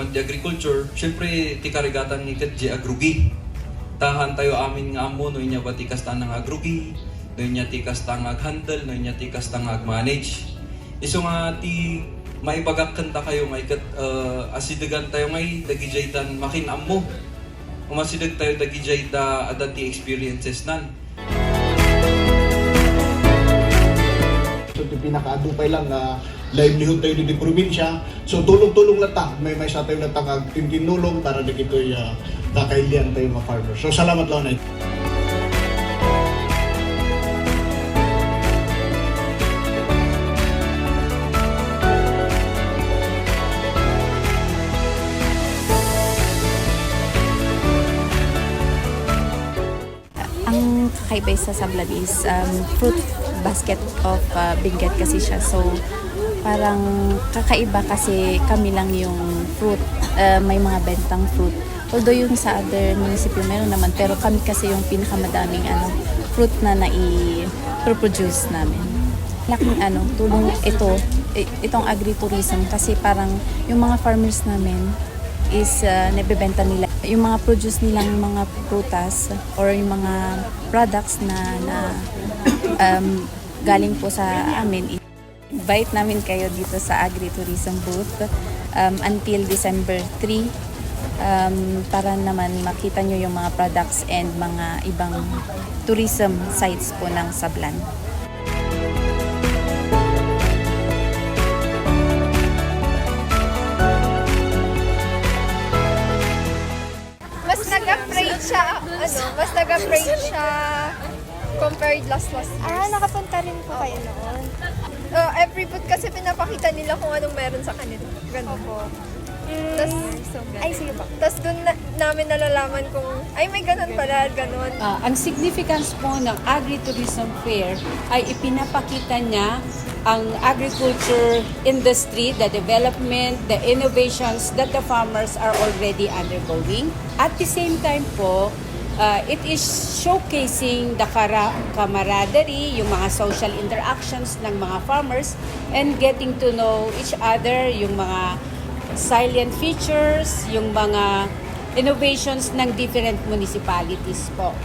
apan di agriculture, syempre ti karigatan ni ket di agrugi. Tahan tayo amin nga amo no inya ba ti kasta ng agrugi, no inya ti kasta ng handle, no inya ti kasta ng manage. Iso nga ti maibagakkan ta kayo nga ikat asidegan tayo ngay dagijaytan makinam mo. Umasidag tayo dagijayta adati experiences nan. So ito pinakaadupay lang na livelihood tayo dito probinsya. So tulong-tulong lang ta. May sa tayo na tangag tinulong para na ito'y kakailian tayo mga farmers. So salamat lang na ito. Ang kakaiba sa Sablan is fruit basket of Benguet kasi siya. So, parang kakaiba kasi kami lang yung fruit. May mga bentang fruit. Although yung sa other municipio meron naman. Pero kami kasi yung pinakamadaming fruit na nai-produce namin. Laking tulong itong agritourism kasi parang yung mga farmers namin is nabebenta nila yung mga produce nilang mga prutas or yung mga products na galing po sa amin. Invite namin kayo dito sa agritourism booth until December 3 para naman makita nyo yung mga products and mga ibang tourism sites po ng Sablan. Mas nag-upgrade siya compared last year. Nakapunta rin po kayo noon. Every booth kasi pinapakita nila kung anong meron sa kanila. Ganun po. Sige po. Tapos doon namin nalalaman kung, may ganun pala, ganun. Ang significance po ng agritourism fair ay ipinapakita niya ang agriculture industry, the development, the innovations that the farmers are already undergoing. At the same time po, it is showcasing the camaraderie, yung mga social interactions ng mga farmers and getting to know each other, yung mga silent features, yung mga innovations ng different municipalities po.